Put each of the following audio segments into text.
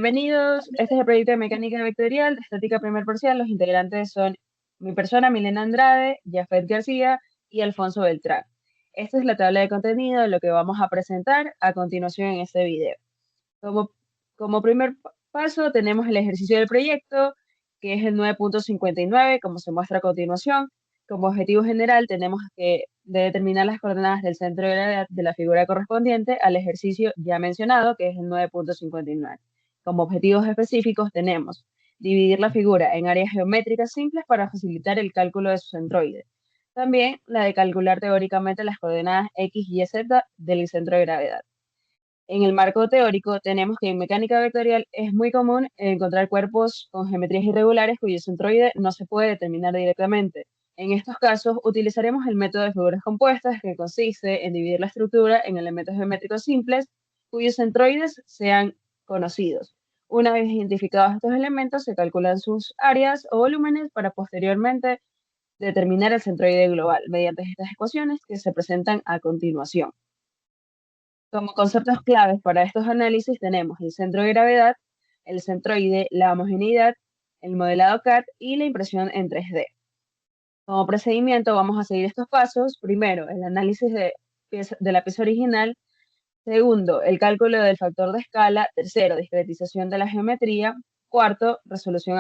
Bienvenidos, este es el proyecto de mecánica vectorial de estática primer parcial. Los integrantes son mi persona, Milena Andrade, Jafet García y Alfonso Beltrán. Esta es la tabla de contenido de lo que vamos a presentar a continuación en este video. Como primer paso tenemos el ejercicio del proyecto, que es el 9.59, como se muestra a continuación. Como objetivo general tenemos que determinar las coordenadas del centro de gravedad de la figura correspondiente al ejercicio ya mencionado, que es el 9.59. Como objetivos específicos tenemos dividir la figura en áreas geométricas simples para facilitar el cálculo de su centroide. También la de calcular teóricamente las coordenadas x, y, z del centro de gravedad. En el marco teórico tenemos que en mecánica vectorial es muy común encontrar cuerpos con geometrías irregulares cuyo centroide no se puede determinar directamente. En estos casos utilizaremos el método de figuras compuestas, que consiste en dividir la estructura en elementos geométricos simples cuyos centroides sean conocidos. Una vez identificados estos elementos, se calculan sus áreas o volúmenes para posteriormente determinar el centroide global mediante estas ecuaciones que se presentan a continuación. Como conceptos claves para estos análisis tenemos el centro de gravedad, el centroide, la homogeneidad, el modelado CAD y la impresión en 3D. Como procedimiento vamos a seguir estos pasos. Primero, el análisis de la pieza original. Segundo, el cálculo del factor de escala. Tercero, discretización de la geometría. Cuarto, resolución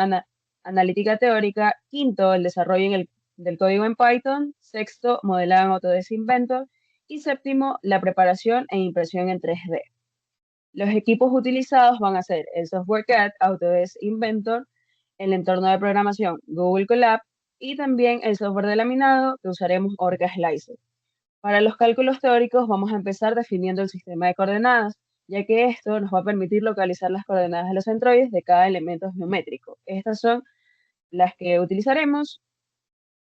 analítica teórica. Quinto, el desarrollo del código en Python. Sexto, modelado en Autodesk Inventor. Y séptimo, la preparación e impresión en 3D. Los equipos utilizados van a ser el software CAD, Autodesk Inventor, el entorno de programación Google Colab y también el software de laminado que usaremos Orca Slicer. Para los cálculos teóricos vamos a empezar definiendo el sistema de coordenadas, ya que esto nos va a permitir localizar las coordenadas de los centroides de cada elemento geométrico. Estas son las que utilizaremos.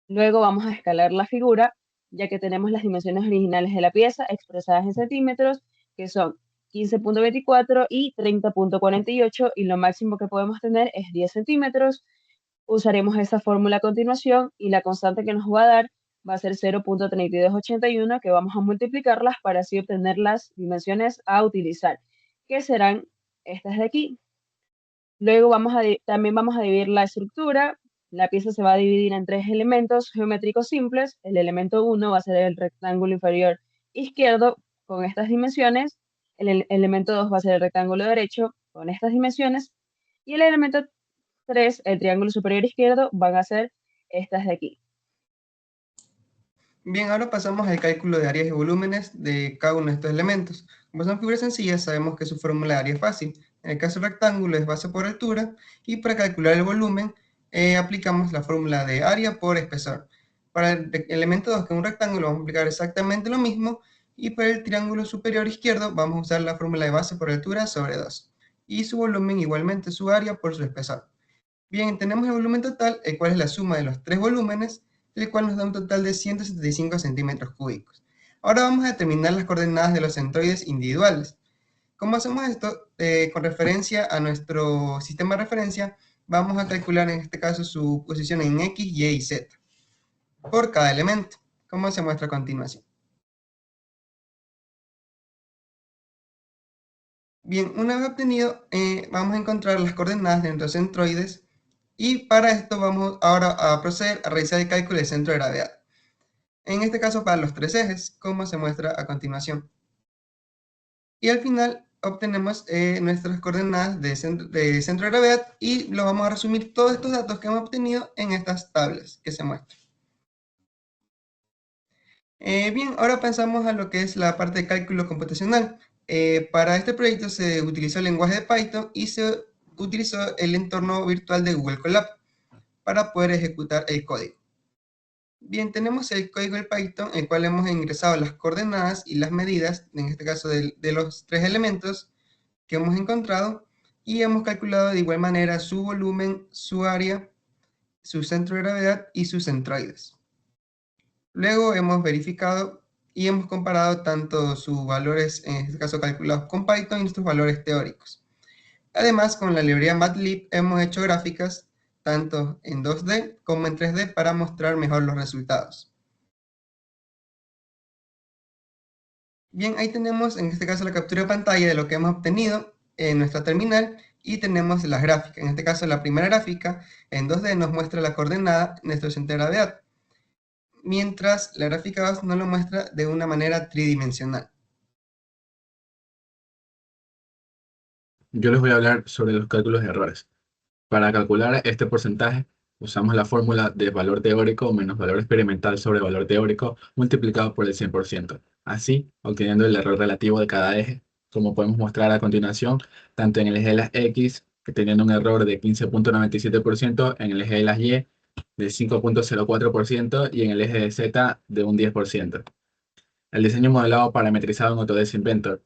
Luego vamos a escalar la figura, ya que tenemos las dimensiones originales de la pieza expresadas en centímetros, que son 15.24 y 30.48, y lo máximo que podemos tener es 10 centímetros. Usaremos esa fórmula a continuación y la constante que nos va a dar va a ser 0.3281, que vamos a multiplicarlas para así obtener las dimensiones a utilizar, que serán estas de aquí. Luego también vamos a dividir la estructura. La pieza se va a dividir en tres elementos geométricos simples. El elemento 1 va a ser el rectángulo inferior izquierdo con estas dimensiones. El elemento 2 va a ser el rectángulo derecho con estas dimensiones. Y el elemento 3, el triángulo superior izquierdo, van a ser estas de aquí. Bien, ahora pasamos al cálculo de áreas y volúmenes de cada uno de estos elementos. Como son figuras sencillas, sabemos que su fórmula de área es fácil. En el caso del rectángulo es base por altura, y para calcular el volumen aplicamos la fórmula de área por espesor. Para el elemento 2, que es un rectángulo, vamos a aplicar exactamente lo mismo, y para el triángulo superior izquierdo vamos a usar la fórmula de base por altura sobre 2. Y su volumen igualmente su área por su espesor. Bien, tenemos el volumen total, el cual es la suma de los tres volúmenes, el cual nos da un total de 175 centímetros cúbicos. Ahora vamos a determinar las coordenadas de los centroides individuales. ¿Cómo hacemos esto? Con referencia a nuestro sistema de referencia, vamos a calcular en este caso su posición en X, Y y Z por cada elemento, como se muestra a continuación. Bien, una vez obtenido, vamos a encontrar las coordenadas de nuestros centroides, y para esto vamos ahora a proceder a realizar el cálculo del centro de gravedad. En este caso para los tres ejes, como se muestra a continuación. Y al final obtenemos nuestras coordenadas de centro de gravedad, y lo vamos a resumir todos estos datos que hemos obtenido en estas tablas que se muestran. Bien, ahora pasamos a lo que es la parte de cálculo computacional. Para este proyecto se utilizó el lenguaje de Python y se utilizó el entorno virtual de Google Colab para poder ejecutar el código. Bien, tenemos el código de Python, en el cual hemos ingresado las coordenadas y las medidas, en este caso de los tres elementos que hemos encontrado, y hemos calculado de igual manera su volumen, su área, su centro de gravedad y sus centroides. Luego hemos verificado y hemos comparado tanto sus valores, en este caso calculados con Python, y nuestros valores teóricos. Además, con la librería Matplotlib hemos hecho gráficas tanto en 2D como en 3D para mostrar mejor los resultados. Bien, ahí tenemos en este caso la captura de pantalla de lo que hemos obtenido en nuestra terminal, y tenemos las gráficas. En este caso, la primera gráfica en 2D nos muestra la coordenada en nuestro centro de gravedad, mientras la gráfica 2 nos lo muestra de una manera tridimensional. Yo les voy a hablar sobre los cálculos de errores. Para calcular este porcentaje, usamos la fórmula de valor teórico menos valor experimental sobre valor teórico multiplicado por el 100%, así obteniendo el error relativo de cada eje, como podemos mostrar a continuación, tanto en el eje de las X, teniendo un error de 15.97%, en el eje de las Y de 5.04% y en el eje de Z de un 10%. El diseño modelado parametrizado en Autodesk Inventor.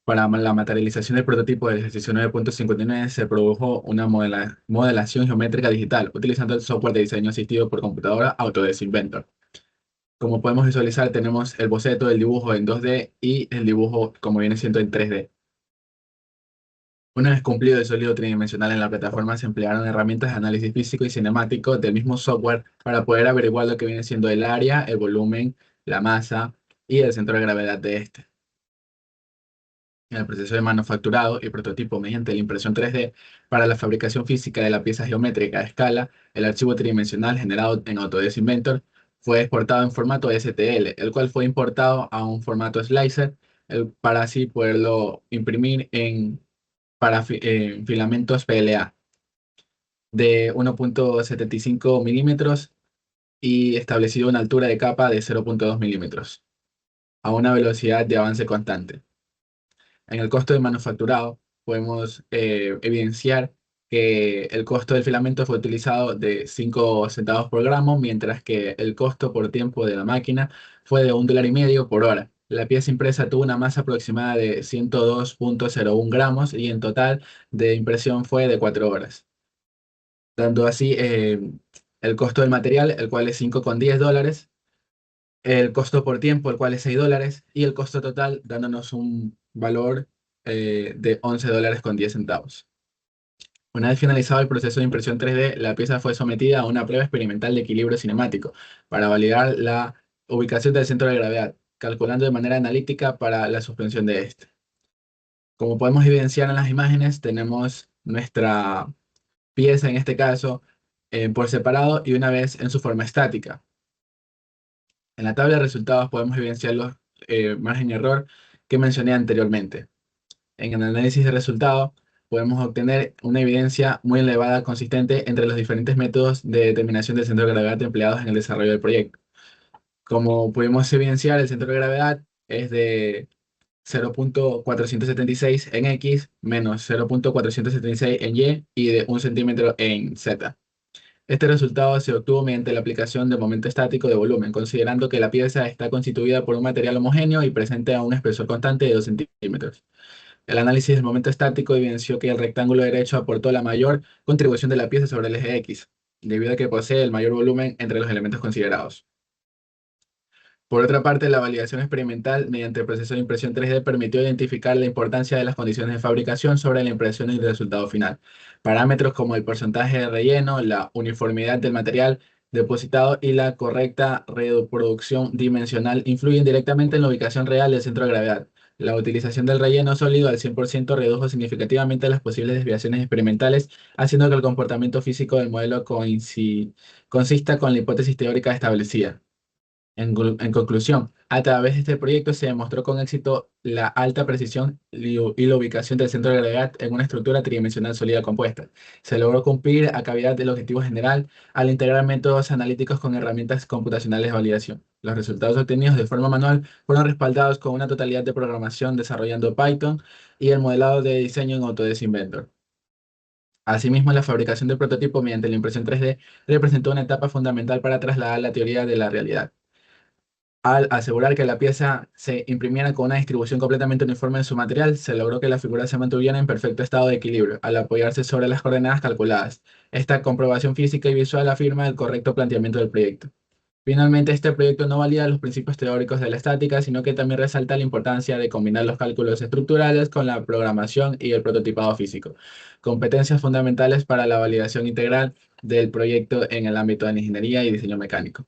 Para la materialización del prototipo del ejercicio 9.59 se produjo una modelación geométrica digital utilizando el software de diseño asistido por computadora Autodesk Inventor. Como podemos visualizar, tenemos el boceto del dibujo en 2D y el dibujo como viene siendo en 3D. Una vez cumplido el sólido tridimensional en la plataforma, se emplearon herramientas de análisis físico y cinemático del mismo software para poder averiguar lo que viene siendo el área, el volumen, la masa y el centro de gravedad de este. En el proceso de manufacturado y prototipo mediante la impresión 3D para la fabricación física de la pieza geométrica a escala, el archivo tridimensional generado en Autodesk Inventor fue exportado en formato STL, el cual fue importado a un formato slicer para así poderlo imprimir en filamentos PLA de 1.75 milímetros y establecido una altura de capa de 0.2 milímetros a una velocidad de avance constante. En el costo de manufacturado podemos evidenciar que el costo del filamento fue utilizado de 5 centavos por gramo, mientras que el costo por tiempo de la máquina fue de $1.50 por hora. La pieza impresa tuvo una masa aproximada de 102.01 gramos y en total de impresión fue de 4 horas. Dando así el costo del material, el cual es $5,10, el costo por tiempo, el cual es $6, y el costo total dándonos un valor de $11.10. Una vez finalizado el proceso de impresión 3D, la pieza fue sometida a una prueba experimental de equilibrio cinemático para validar la ubicación del centro de gravedad, calculando de manera analítica para la suspensión de este. Como podemos evidenciar en las imágenes, tenemos nuestra pieza, en este caso, por separado y una vez en su forma estática. En la tabla de resultados podemos evidenciar los margen de error que mencioné anteriormente. En el análisis de resultados podemos obtener una evidencia muy elevada consistente entre los diferentes métodos de determinación del centro de gravedad empleados en el desarrollo del proyecto. Como pudimos evidenciar, el centro de gravedad es de 0.476 en X menos 0.476 en Y de 1 centímetro en Z. Este resultado se obtuvo mediante la aplicación de momento estático de volumen, considerando que la pieza está constituida por un material homogéneo y presente a un espesor constante de 2 centímetros. El análisis del momento estático evidenció que el rectángulo derecho aportó la mayor contribución de la pieza sobre el eje X, debido a que posee el mayor volumen entre los elementos considerados. Por otra parte, la validación experimental mediante el proceso de impresión 3D permitió identificar la importancia de las condiciones de fabricación sobre la impresión y el resultado final. Parámetros como el porcentaje de relleno, la uniformidad del material depositado y la correcta reproducción dimensional influyen directamente en la ubicación real del centro de gravedad. La utilización del relleno sólido al 100% redujo significativamente las posibles desviaciones experimentales, haciendo que el comportamiento físico del modelo consista con la hipótesis teórica establecida. En conclusión, a través de este proyecto se demostró con éxito la alta precisión y la ubicación del centro de gravedad en una estructura tridimensional sólida compuesta. Se logró cumplir a cabalidad del objetivo general al integrar métodos analíticos con herramientas computacionales de validación. Los resultados obtenidos de forma manual fueron respaldados con una totalidad de programación desarrollando Python y el modelado de diseño en Autodesk Inventor. Asimismo, la fabricación del prototipo mediante la impresión 3D representó una etapa fundamental para trasladar la teoría de la realidad. Al asegurar que la pieza se imprimiera con una distribución completamente uniforme en su material, se logró que la figura se mantuviera en perfecto estado de equilibrio, al apoyarse sobre las coordenadas calculadas. Esta comprobación física y visual afirma el correcto planteamiento del proyecto. Finalmente, este proyecto no valida los principios teóricos de la estática, sino que también resalta la importancia de combinar los cálculos estructurales con la programación y el prototipado físico, competencias fundamentales para la validación integral del proyecto en el ámbito de la ingeniería y diseño mecánico.